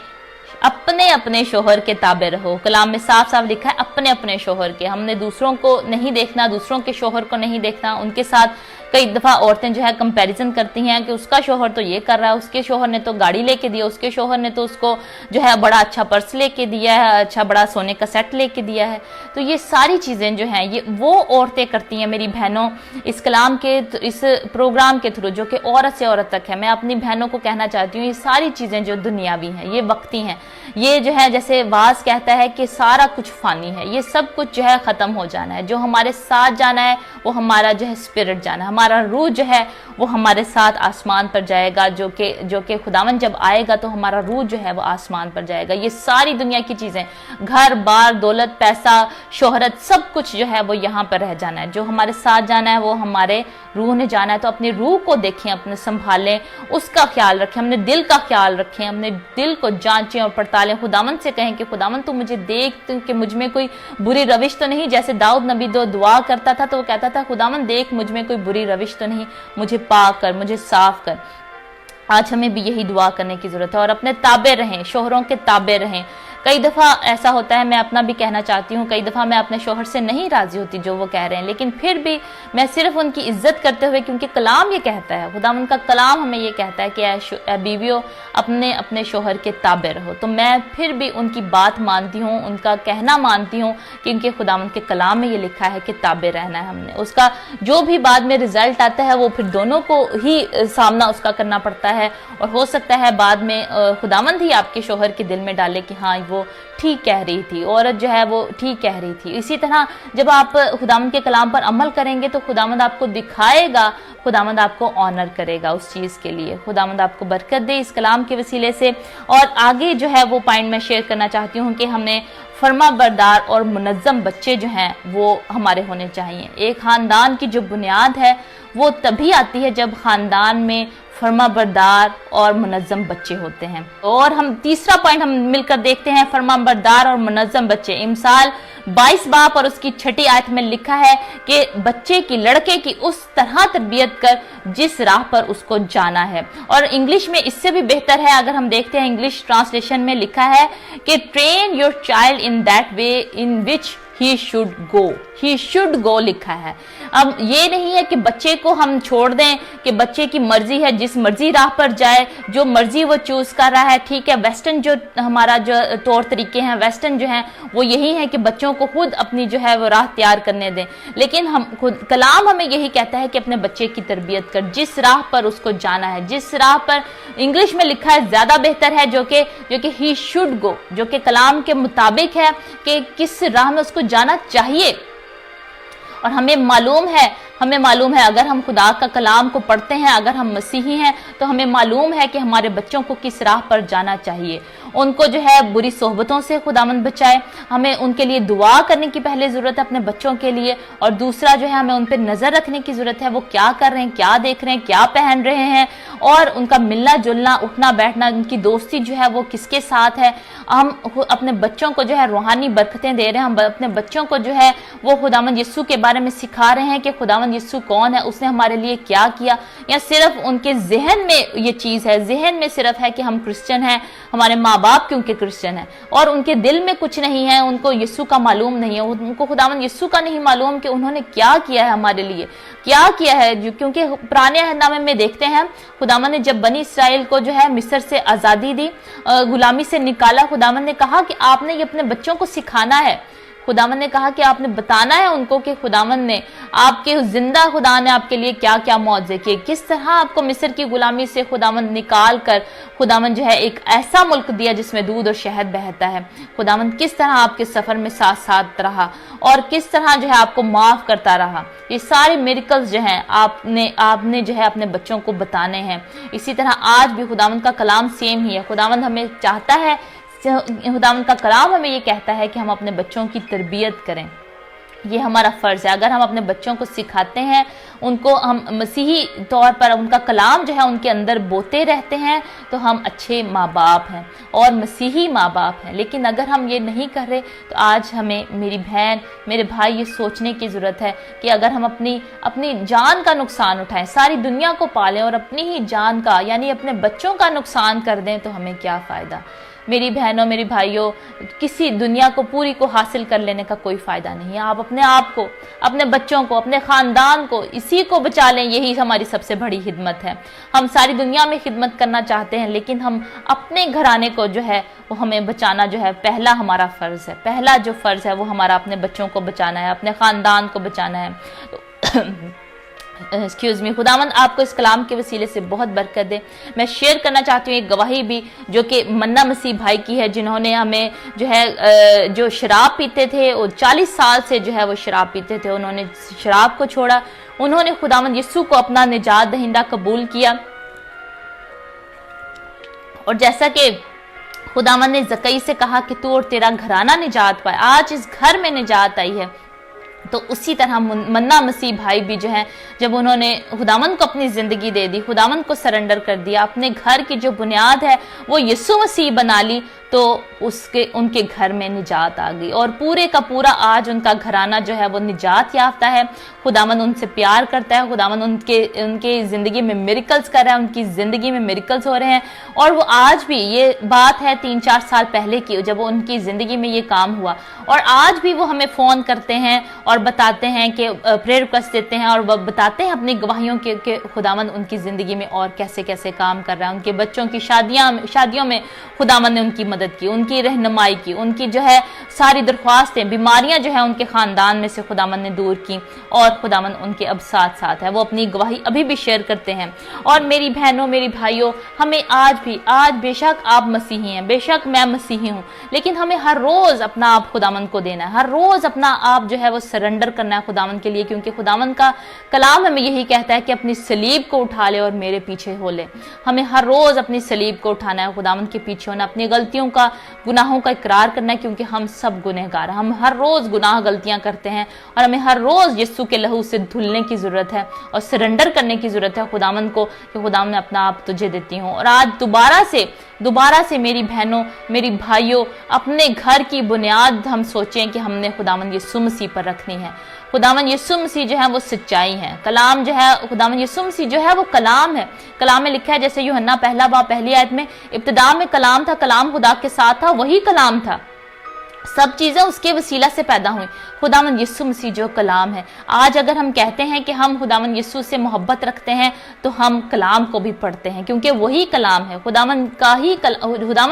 अपने शोहर के ताबे रहो। कलाम में साफ साफ लिखा है अपने अपने शोहर के। हमने दूसरों को नहीं देखना, दूसरों के शोहर को नहीं देखना। उनके साथ कई दफ़ा औरतें जो है कंपैरिजन करती हैं कि उसका शोहर तो ये कर रहा है, उसके शोहर ने तो गाड़ी लेके दिया, उसके शोहर ने तो उसको जो है बड़ा अच्छा पर्स लेके दिया है, अच्छा बड़ा सोने का सेट लेके दिया है। तो ये सारी चीज़ें जो हैं ये वो औरतें करती हैं। मेरी बहनों, इस कलाम के, इस प्रोग्राम के थ्रू जो कि औरत से औरत तक है, मैं अपनी बहनों को कहना चाहती हूँ, ये सारी चीज़ें जो दुनियावी हैं, ये वक्ती हैं। ये जो है, जैसे वाज कहता है कि सारा कुछ फ़ानी है, ये सब कुछ जो है ख़त्म हो जाना है। जो हमारे साथ जाना है वो हमारा जो है स्पिरिट जाना है, हमारा रूह जो है वो हमारे साथ आसमान पर जाएगा, जो कि खुदावन जब आएगा तो हमारा रूह जो है वो आसमान पर जाएगा। ये सारी दुनिया की चीज़ें, घर बार, दौलत, पैसा, शोहरत, सब कुछ जो है वो यहाँ पर रह जाना है। जो हमारे साथ जाना है वो हमारे रूह ने जाना है। तो अपनी रूह को देखें, अपने संभालें, उसका ख्याल रखें, अपने दिल का ख्याल रखें, अपने दिल को जांचें और पड़तालें। खुदावन से कहें कि खुदावन तू मुझे देख कि मुझ में कोई बुरी रविश तो नहीं। जैसे दाऊद नबी दुआ करता था तो वो कहता था खुदावन देख मुझ में कोई बुरी रविश तो नहीं, मुझे पाक कर, मुझे साफ कर। आज हमें भी यही दुआ करने की जरूरत है और अपने ताबे रहें, शोहरों के ताबे रहें। कई दफ़ा ऐसा होता है, मैं अपना भी कहना चाहती हूँ, कई दफ़ा मैं अपने शोहर से नहीं राज़ी होती जो वो कह रहे हैं, लेकिन फिर भी मैं सिर्फ उनकी इज्जत करते हुए, क्योंकि कलाम ये कहता है, खुदा उनका कलाम हमें ये कहता है कि ऐ बीवियों अपने अपने शोहर के ताबे रहो, तो मैं फिर भी उनकी बात मानती हूँ, उनका कहना मानती हूँ, क्योंकि खुदा उनके कलाम में ये लिखा है कि ताबे रहना है हमने। उसका जो भी बाद में रिजल्ट आता है वो फिर दोनों को ही सामना उसका करना पड़ता है, और हो सकता है बाद में खुदावंद ही आपके शोहर के दिल में डाले कि हाँ वो ठीक कह रही थी, औरत जो है वो ठीक कह रही थी। इसी तरह जब आप खुदावंद के कलाम पर अमल करेंगे तो खुदावंद आपको दिखाएगा, खुदावंद आपको ऑनर करेगा उस चीज़ के लिए। खुदावंद आपको बरकत दे इस कलाम के वसीले से। और आगे जो है वो पॉइंट मैं शेयर करना चाहती हूँ कि हमें फर्माबरदार और मुनज़्ज़म बच्चे जो हैं वो हमारे होने चाहिए। एक ख़ानदान की जो बुनियाद है वो तभी आती है जब ख़ानदान में फर्माबरदार और मुनज़्ज़म बच्चे होते हैं। और हम तीसरा पॉइंट हम मिलकर देखते हैं, फर्माबरदार और मुनज़्ज़म बच्चे। इमसाल 22 बाब और उसकी 6ठी आयत में लिखा है कि बच्चे की, लड़के की उस तरह तरबियत कर जिस राह पर उसको जाना है। और इंग्लिश में इससे भी बेहतर है, अगर हम देखते हैं इंग्लिश ट्रांसलेशन में लिखा है कि train your child in that way in which he should go लिखा है। अब ये नहीं है कि बच्चे को हम छोड़ दें कि बच्चे की मर्जी है, जिस मर्जी राह पर जाए, जो मर्जी वो चूज कर रहा है, ठीक है। वेस्टर्न जो हमारा जो तौर तरीके हैं, वेस्टर्न जो हैं वो यही है कि बच्चों को खुद अपनी जो है वो राह तैयार करने दें, लेकिन हम खुद कलाम हमें यही कहता है कि अपने बच्चे की तरबियत कर, जिस राह पर उसको जाना है, जिस राह पर इंग्लिश में लिखा है ज्यादा बेहतर है, जो कि ही शुड गो, जो कि कलाम के मुताबिक है कि किस राह में उसको जाना चाहिए। और हमें मालूम है अगर हम खुदा का कलाम को पढ़ते हैं, अगर हम मसीही हैं तो हमें मालूम है कि हमारे बच्चों को किस राह पर जाना चाहिए। उनको जो है बुरी सोहबतों से खुदावंद बचाए। हमें उनके लिए दुआ करने की पहले ज़रूरत है अपने बच्चों के लिए, और दूसरा जो है हमें उन पर नज़र रखने की ज़रूरत है, वो क्या कर रहे हैं, क्या देख रहे हैं, क्या पहन रहे हैं, और उनका मिलना जुलना, उठना बैठना, उनकी दोस्ती जो है वो किसके साथ है। हम अपने बच्चों को जो है रूहानी बरकतें दे रहे हैं, हम अपने बच्चों को जो है वो खुदावंद यीशु के बारे में सिखा रहे हैं कि खुदावंद यीशु कौन है, उसने हमारे लिए क्या किया, या सिर्फ उनके जहन में ये चीज़ है, जहन में सिर्फ है कि हम क्रिश्चियन हैं, हमारे माँ बाप क्योंकि क्रिश्चियन है, और उनके दिल में कुछ नहीं है, उनको यीशु का मालूम नहीं है, उनको खुदावंद यीशु का नहीं मालूम कि उन्होंने क्या किया है, हमारे लिए क्या किया है। क्योंकि पुराने अहदनामे में देखते हैं खुदावंद ने जब बनी इसराइल को जो है मिस्र से आज़ादी दी, गुलामी से निकाला, खुदावंद ने कहा कि आपने ये अपने बच्चों को सिखाना है। खुदावंद ने कहा कि आपने बताना है उनको कि खुदावंद ने आपके जिंदा खुदा ने आपके लिए क्या क्या मौजे किए, किस तरह आपको मिस्र की गुलामी से खुदावंद निकाल कर खुदावंद जो है एक ऐसा मुल्क दिया जिसमें दूध और शहद बहता है। खुदावंद किस तरह आपके सफर में साथ साथ रहा और किस तरह जो है आपको माफ करता रहा। ये सारे मिरेकल्स जो हैं आपने जो है अपने बच्चों को बताने हैं। इसी तरह आज भी खुदावंद का कलाम सेम ही है। खुदावंद हमें चाहता है, खुदावंद का कलाम हमें ये कहता है कि हम अपने बच्चों की तरबियत करें। ये हमारा फ़र्ज़ है। अगर हम अपने बच्चों को सिखाते हैं, उनको हम मसीही तौर पर उनका कलाम जो है उनके अंदर बोते रहते हैं, तो हम अच्छे माँ बाप हैं और मसीही माँ बाप हैं। लेकिन अगर हम ये नहीं कर रहे तो आज हमें, मेरी बहन, मेरे भाई, ये सोचने की ज़रूरत है कि अगर हम अपनी जान का नुकसान उठाएं, सारी दुनिया को पालें और अपनी ही जान का यानी अपने बच्चों का नुकसान कर दें तो हमें क्या फ़ायदा। मेरी बहनों, मेरी भाइयों, किसी दुनिया को पूरी को हासिल कर लेने का कोई फ़ायदा नहीं है। आप अपने आप को, अपने बच्चों को, अपने ख़ानदान को, इसी को बचा लें, यही हमारी सबसे बड़ी खिदमत है। हम सारी दुनिया में खिदमत करना चाहते हैं, लेकिन हम अपने घराने को जो है वो हमें बचाना जो है पहला हमारा फ़र्ज़ है। पहला जो फ़र्ज़ है वो हमारा अपने बच्चों को बचाना है, अपने ख़ानदान को बचाना है। तो एक्सक्यूज मी, खुदावंद आपको इस कलाम के वसीले से बहुत बरकत दे। मैं शेयर करना चाहती हूँ एक गवाही भी जो कि मन्ना मसीह भाई की है, जिन्होंने हमें जो है जो शराब पीते थे और 40 साल से जो है वो शराब पीते थे, उन्होंने शराब को छोड़ा, उन्होंने खुदावंद यीशु को अपना निजात दहिंदा कबूल किया। और जैसा कि खुदावंद ने जकई से कहा कि तू और तेरा घराना निजात पाए, आज इस घर में निजात आई है। तो उसी तरह मन्ना मसीह भाई भी जो है, जब उन्होंने खुदावंद को अपनी जिंदगी दे दी, खुदावंद को सरेंडर कर दिया, अपने घर की जो बुनियाद है वो यीशु मसीह बना ली, तो उनके घर में निजात आ गई और पूरे का पूरा आज उनका घराना जो है वो निजात याफ्ता है। खुदावंद उनसे प्यार करता है, खुदावंद उनके जिंदगी में मिरेकल्स कर रहा है, उनकी जिंदगी में मिरेकल्स हो रहे हैं। और वो आज भी, ये बात है 3-4 साल पहले की जब उनकी जिंदगी में ये काम हुआ, और आज भी वो हमें फोन करते हैं और बताते हैं कि प्रेयर रिक्वेस्ट देते हैं और बताते हैं अपनी गवाहियों के खुदावंद उनकी जिंदगी में और कैसे कैसे काम कर रहा है। उनके बच्चों की शादियों में खुदावंद ने उनकी मदद की, उनकी रहनुमाई की, उनकी जो है सारी दरख्वास्तें, बीमारियां जो है उनके खानदान में से खुदावंद ने दूर की, और खुदावंद उनके अब साथ साथ है। वो अपनी गवाही अभी भी शेयर करते हैं। और मेरी बहनों, मेरी भाइयों, हमें आज बेशक आप मसीही हैं, बेशक मैं मसीही हूँ, लेकिन हमें हर रोज अपना आप खुदावंद को देना है, हर रोज अपना आप जो है वो सरेंडर करना है खुदावंद के लिए, क्योंकि खुदावंद का कलाम हमें यही कहता है कि अपनी सलीब को उठा ले और मेरे पीछे हो ले। हमें हर रोज अपनी सलीब को उठाना है, खुदावंद के पीछे होना, अपनी गलतियों का, गुनाहों का इकरार करना है, क्योंकि हम सब गुनहगार, हम हर रोज गुनाह गलतियां करते हैं और हमें हर रोज यीशु के लहू से धुलने की जरूरत है और सरेंडर करने की जरूरत है खुदावंद को कि खुदावंद मैं अपना आप तुझे देती हूँ। और आज दोबारा से मेरी बहनों, मेरी भाइयों, अपने घर की बुनियाद हम सोचें कि हमने खुदावंद यीशु मसीह पर रखनी है। खुदावंद यीशु मसीह जो है वो सच्चाई है, कलाम जो है, खुदावंद यीशु मसीह जो है वो कलाम है। कलाम में लिखा है, जैसे यूहन्ना 1 में, इब्तिदा में कलाम था, कलाम खुदा के साथ था, वही कलाम था, सब चीजें उसके वसीला से पैदा हुई। खुदावंद यीशु मसीह जो कलाम है, आज अगर हम कहते हैं कि हम खुदावंद यीशु से मोहब्बत रखते हैं तो हम कलाम को भी पढ़ते हैं, क्योंकि वही कलाम है, खुदावंद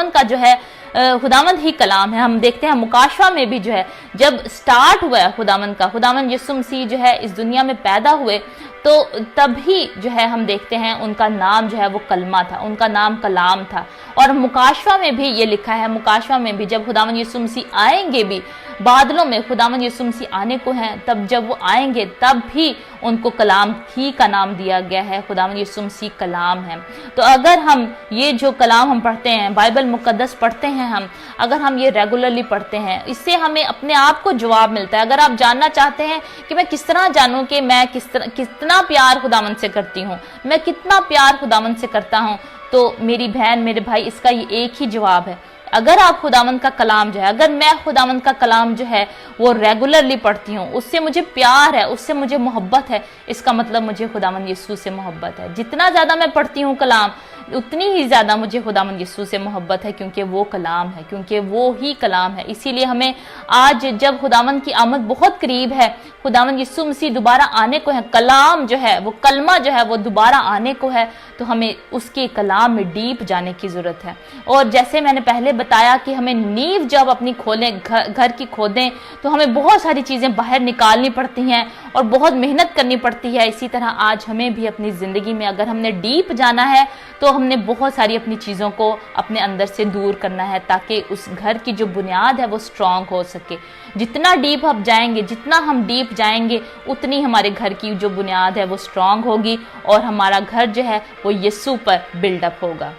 का जो है खुदावंद ही कलाम है। हम देखते हैं मुकाशवा में भी जो है, जब स्टार्ट हुआ है खुदावंद यीशु मसीह जो है इस दुनिया में पैदा हुए, तो तभी जो है हम देखते हैं उनका नाम जो है वो कलमा था, उनका नाम कलाम था। और मुकाशवा में भी ये लिखा है, मुकाशवा में भी जब खुदावंद यीशु मसीह आएंगे भी बादलों में, खुदावंद यीशु मसीह आने को हैं, तब जब वो आएंगे तब भी उनको कलाम ही का नाम दिया गया है, खुदावंद यीशु मसीह कलाम है। तो अगर हम ये जो कलाम हम पढ़ते हैं, बाइबल मुकद्दस पढ़ते हैं हम, अगर हम ये रेगुलरली पढ़ते हैं, इससे हमें अपने आप को जवाब मिलता है। अगर आप जानना चाहते हैं कि मैं किस तरह जानूं कि मैं कितना प्यार खुदावंद से करती हूँ, मैं कितना प्यार खुदावंद से करता हूँ, तो मेरी बहन, मेरे भाई, इसका ये एक ही जवाब है, अगर आप खुदावंद का कलाम जो है, अगर मैं खुदावंद का कलाम जो है वो रेगुलरली पढ़ती हूँ, उससे मुझे प्यार है, उससे मुझे मोहब्बत है, इसका मतलब मुझे खुदावंद यीशु से मोहब्बत है। जितना ज्यादा मैं पढ़ती हूँ कलाम, उतनी ही ज्यादा मुझे खुदावंद यीशु से मोहब्बत है, क्योंकि वो कलाम है, क्योंकि वो ही कलाम है। इसीलिए हमें आज जब खुदावंद की आमद बहुत करीब है, खुदावंद यीशु मसीह दोबारा आने को है, कलाम जो है वो कलमा जो है वो दोबारा आने को है, तो हमें उसके कलाम में डीप जाने की जरूरत है। और जैसे मैंने पहले बताया कि हमें नींव जब अपनी खोलें, घर की खोदें, तो हमें बहुत सारी चीजें बाहर निकालनी पड़ती हैं और बहुत मेहनत करनी पड़ती है। इसी तरह आज हमें भी अपनी जिंदगी में अगर हमने डीप जाना है तो हमने बहुत सारी अपनी चीजों को अपने अंदर से दूर करना है, ताकि उस घर की जो बुनियाद है वो स्ट्रांग हो सके। जितना डीप हम जाएंगे, जितना हम डीप जाएंगे, उतनी हमारे घर की जो बुनियाद है वो स्ट्रांग होगी और हमारा घर जो है वो यीशु पर बिल्डअप होगा,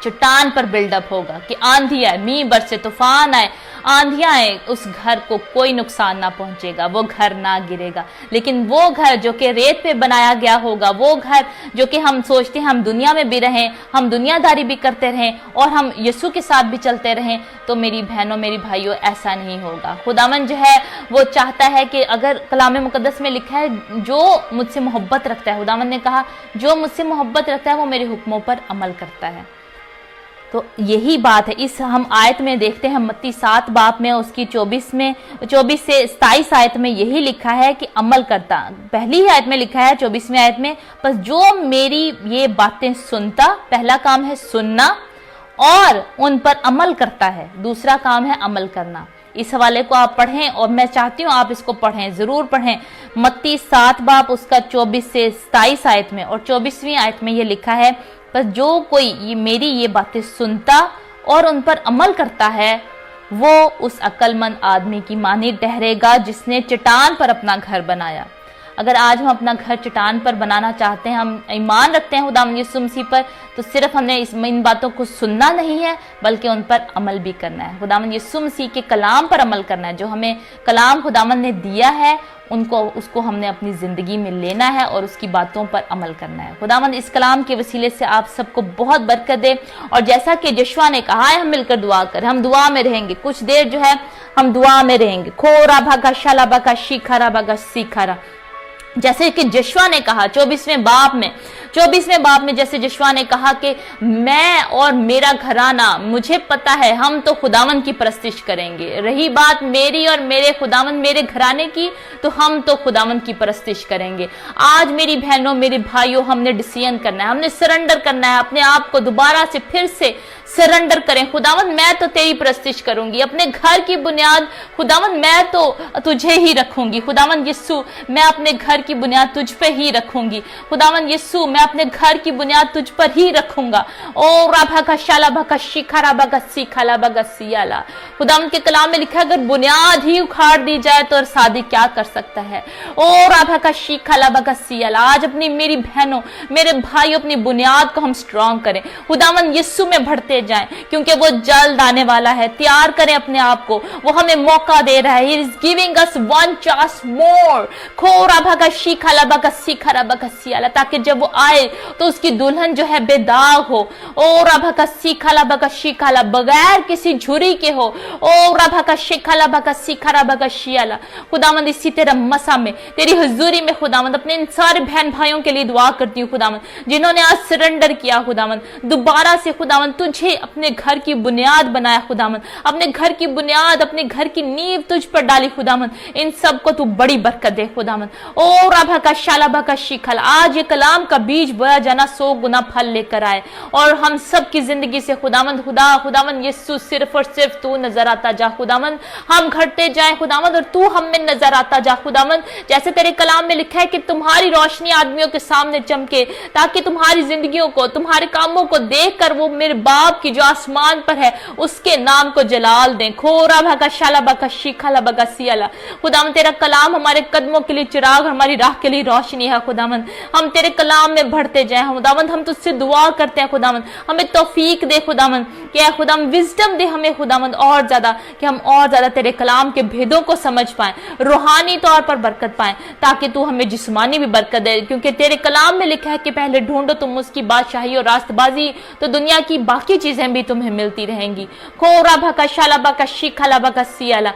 चट्टान पर बिल्डअप होगा। कि आंधी आए, मींह बरसे, तूफान आए, आंधियां आए, उस घर को कोई नुकसान ना पहुंचेगा, वो घर ना गिरेगा। लेकिन वो घर जो कि रेत पे बनाया गया होगा, वो घर जो कि हम सोचते हैं हम दुनिया में भी रहें, हम दुनियादारी भी करते रहें और हम यीशु के साथ भी चलते रहें, तो मेरी बहनों, मेरी भाइयों, ऐसा नहीं होगा। खुदावंद जो है वो चाहता है कि, अगर कलाम मुकद्दस में लिखा है, जो मुझसे मोहब्बत रखता है, खुदावंद ने कहा जो मुझसे मोहब्बत रखता है वो मेरे हुक्मों पर अमल करता है। तो यही बात है। इस हम आयत में देखते हैं, मत्ती 7 बाब में उसकी 24 से 27 आयत में यही लिखा है कि अमल करता। पहली ही आयत में लिखा है 24वीं आयत में, बस जो मेरी ये बातें सुनता, पहला काम है सुनना और उन पर अमल करता है, दूसरा काम है अमल करना। इस हवाले को आप पढ़ें और मैं चाहती हूँ आप इसको पढ़ें, जरूर पढ़ें। मत्ती 7 बाब उसका 24 से 27 आयत में और 24वीं आयत में ये लिखा है, पर जो कोई मेरी ये बातें सुनता और उन पर अमल करता है वो उस अक्लमंद आदमी की मानी ठहरेगा जिसने चट्टान पर अपना घर बनाया। अगर आज हम अपना घर चट्टान पर बनाना चाहते हैं, हम ईमान रखते हैं खुदावंद यीशु मसीह पर, तो सिर्फ हमने इन बातों को सुनना नहीं है बल्कि उन पर अमल भी करना है। खुदावंद यीशु मसीह के कलाम पर अमल करना है। जो हमें कलाम खुदावंद ने दिया है उसको हमने अपनी जिंदगी में लेना है और उसकी बातों पर अमल करना है। खुदावंद इस कलाम के वसीले से आप सबको बहुत बरकत दे। और जैसा कि यशवा ने कहा है, हम मिलकर दुआ करें, हम दुआ में रहेंगे, कुछ देर जो है हम दुआ में रहेंगे। खोरा भागा शाला भागा शिखरा भागा सीखरा, जैसे कि यशवा ने कहा 24वें बाब में जैसे यशवा ने कहा कि मैं और मेरा घराना, मुझे पता है हम तो खुदावंद की परस्तिश करेंगे। रही बात मेरी और मेरे खुदावंद मेरे घराने की, तो हम तो खुदावंद की परस्तिश करेंगे। आज मेरी बहनों मेरे भाइयों, हमने डिसीजन करना है, हमने सरेंडर करना है, अपने आप को दोबारा से फिर से सरेंडर करें। खुदावंद मैं तो तेरी परस्तिश करूंगी, अपने घर की बुनियाद खुदावंद मैं तो तुझे ही रखूंगी। खुदावंद यीशु मैं अपने घर की बुनियाद तुझ पे ही रखूंगी। खुदावंद यीशु मैं अपने घर की बुनियाद तुझ पर ही रखूंगा। ओ राभा का शाला भका शिखा राभा का सीखा भगा सियाला। खुदावंद के कलाम में लिखा है अगर बुनियाद ही उखाड़ दी जाए तो शादी क्या कर सकता है। ओ राभा का शिखा भगा सियाला। आज अपनी मेरी बहनों मेरे भाइयों अपनी बुनियाद को हम स्ट्रांग करें, खुदावंद यीशु में बढ़ते जाएं, क्योंकि वो जल्द आने वाला है। तैयार करें अपने आप को, वो हमें मौका दे रहा है। He is giving us one chance more। खोरा भगा शिखा भगा सीखा भगा सियाला, ताकि जब वो आए तो उसकी दुल्हन जो है बेदाग हो। ओ राभा का सीखा भगा शिखा बगैर किसी झुरी के हो। ओ राभा का शिखा भगा सीखा भगा शियाला। खुदावंद इसी तरह मसा में तेरी हुजूरी में खुदावंद अपने इन सारे बहन भाइयों के लिए दुआ करती हूँ खुदावंद, जिन्होंने आज सरेंडर किया खुदावंद, दोबारा से खुदावंद तुझे अपने घर की बुनियाद बनाया खुदावंद, अपने घर की बुनियाद अपने घर की नींव तुझ पर डाली खुदावंद। इन सब को तू बड़ी बरकत दे खुदावंद। ओ राभा का शाला भगा शिखल, आज ये कलाम का बीज बोया जाना 100 गुना फल लेकर आए और हम सब की जिंदगी से खुदावंद खुदावंद यीशु सिर्फ और सिर्फ तू नजर आता जा खुदावंद। हम घटते जाए खुदावंद और तू हम में नजर आता जा खुदावंद। जैसे तेरे कलाम में लिखा है कि तुम्हारी रोशनी आदमियों के सामने चमके, ताकि तुम्हारी जिंदगियों को तुम्हारे कामों को देखकर वो मेरे बाप की जो आसमान पर है उसके नाम को जलाल दें। खोरा भगा शाला भगा शिखा भगा सियाला। खुदावंद तेरा कलाम हमारे कदमों के लिए चिराग, हमारी राह के लिए रोशनी है खुदावंद। हम तेरे कलाम में बढ़ते जाएं खुदावंद। हम तुझसे दुआ करते हैं खुदावंद, हमें तौफीक दे खुदावंद, कि खुदावंद विजडम दे हमें खुदावंद और ज्यादा, कि हम और ज्यादा तेरे कलाम के भेदों को समझ पाएं, रूहानी तौर पर बरकत पाएं, ताकि तू हमें जिस्मानी भी बरकत दे। क्योंकि तेरे कलाम में लिखा है कि पहले ढूंढो तुम उसकी बादशाही और रास्तबाजी, तो दुनिया की बाकी चीजें भी तुम्हें मिलती रहेंगी। खोरा भका शाला भका शिखा भका सियाला।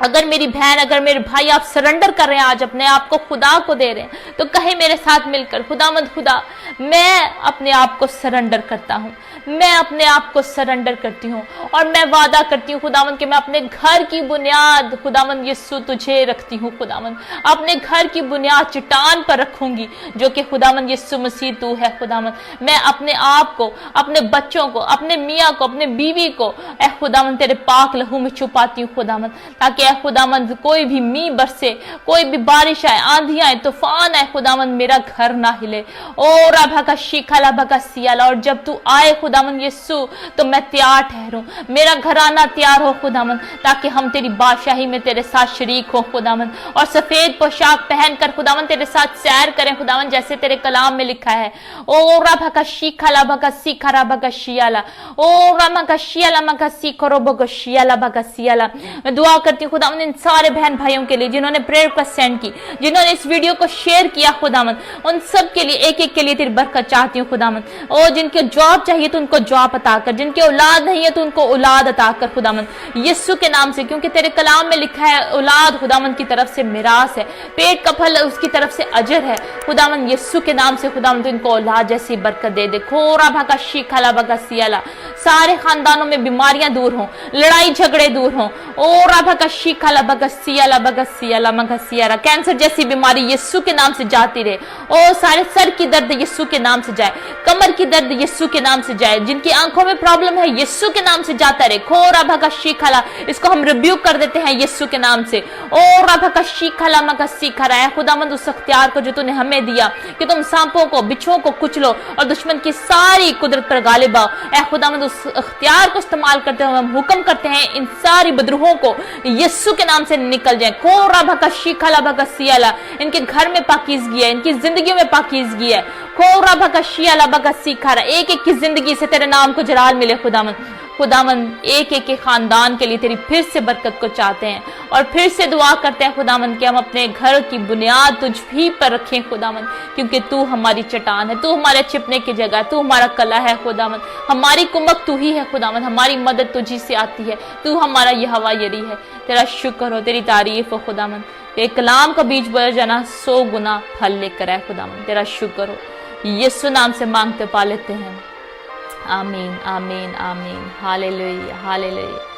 अगर मेरी बहन अगर मेरे भाई आप सरेंडर कर रहे हैं, आज अपने आप को खुदा को दे रहे हैं, तो कहे मेरे साथ मिलकर खुदावंद खुदा मैं अपने आप को सरेंडर करता हूँ, मैं अपने आप को सरेंडर करती हूँ और मैं वादा करती हूँ खुदावंद कि मैं अपने घर की बुनियाद खुदावंद यीशु तुझे रखती हूँ खुदावंद। अपने घर की बुनियाद चट्टान पर रखूंगी जो कि खुदावंद यीशु मसीह तू है खुदावंद। मैं अपने आप को, अपने बच्चों को, अपने मियाँ को, अपने बीवी को ए खुदावंद तेरे पाक लहू में छुपाती हूँ खुदावंद, ताकि खुदावंद कोई भी मींह बरसे, कोई भी बारिश आए, आंधी आए, तूफान आए खुदावंद, मेरा घर ना हिले। ओ राभा का शिखा लाभा का सियाला। और जब तू आए खुदावंद यीशु तो मैं तैयार ठहरूं, मेरा घराना तैयार हो खुदावंद, ताकि हम तेरी बादशाही में तेरे साथ शरीक हो खुदावंद और सफेद पोशाक पहनकर खुदावंद तेरे साथ सैर करें खुदावंद, जैसे तेरे कलाम में लिखा है। ओ राभा का शिखा लाभा का सीखा राभा का शियाला। ओ रामा का शियाला मा का सीखो रोबो को शियाला भगा सियाला। मैं दुआ करती हूँ खुदावंद इन सारे बहन भाइयों के लिए जिन्होंने प्रेयर को सेंड की, जिन्होंने इस वीडियो को शेयर किया खुदावंद, उन सब के लिए एक एक के लिए तेरी बरकत चाहती हूँ खुदावंद। ओ जिनके जॉब चाहिए तो उनको जॉब अता कर, जिनके औलाद नहीं है तो उनको औलाद अता कर खुदावंद यीशु के नाम से, क्योंकि तेरे कलाम में लिखा है औलाद खुदावंद की तरफ से मिरास है, पेट का फल उसकी तरफ से अजर है खुदावंद यीशु के नाम से खुदावंद इनको औलाद जैसी बरकत दे दे। खोरा भागा शिखा ला भागा सियाला। सारे खानदानों में बीमारियां दूर हों, लड़ाई झगड़े दूर हों। ओ राभा का शिखा ला भागा सियाला भागा सियाला मगा सियारा। कैंसर जैसी बीमारी यीशु के नाम से जाती रहे। ओ सारे सर की दर्द यीशु के नाम से जाए, कमर की दर्द यीशु के नाम से जाए, जाए, जिनकी आंखों में प्रॉब्लम है यीशु के नाम से जाता रहे। खोरा भगा शीखला, इसको हम रिब्यूक कर देते हैं यीशु के नाम से। ओ रभा शीखला मगा सीखा रहा है खुदावंद, उस अख्तियार को जो तूने हमें दिया कि तुम सांपों को बिच्छुओं को कुचलो और दुश्मन की सारी कुदरत पर गालिब आओ। ऐ खुदावंद उस अख्तियार को इस्तेमाल करते हुए हम हुक्म करते हैं इन सारी बदरूहों को यीशु के नाम से निकल जाए। खोरा भगा शीखला भगा सियाला, इनके घर में पाकीज़गी है, इनकी जिंदगी में पाकीज़गी है। खोरा भगा शियाला भगा सीखा रहा, एक एक की जिंदगी से तेरे नाम को जलाल मिले खुदावंद। खुदावंद एक एक के खानदान के लिए तेरी फिर से बरकत को चाहते हैं और फिर से दुआ करते हैं खुदावंद कि हम अपने घर की बुनियाद तुझ भी पर रखें खुदावंद, क्योंकि तू हमारी चट्टान है, तू हमारे छिपने की जगह, तू हमारा कला है खुदावंद, हमारी कुमक तू ही है खुदावंद, हमारी मदद तुझी से आती है, तू हमारा यहोवा यरी है। तेरा शुक्र हो, तेरी तारीफ हो खुदावंद। तेरे कलाम का बीज बोया जाना 100 गुना फल लेकर आए खुदावंद। तेरा शुक्र हो, यीशु नाम से मांगते पा लेते हैं, आमीन आमीन आमीन। Hallelujah hallelujah.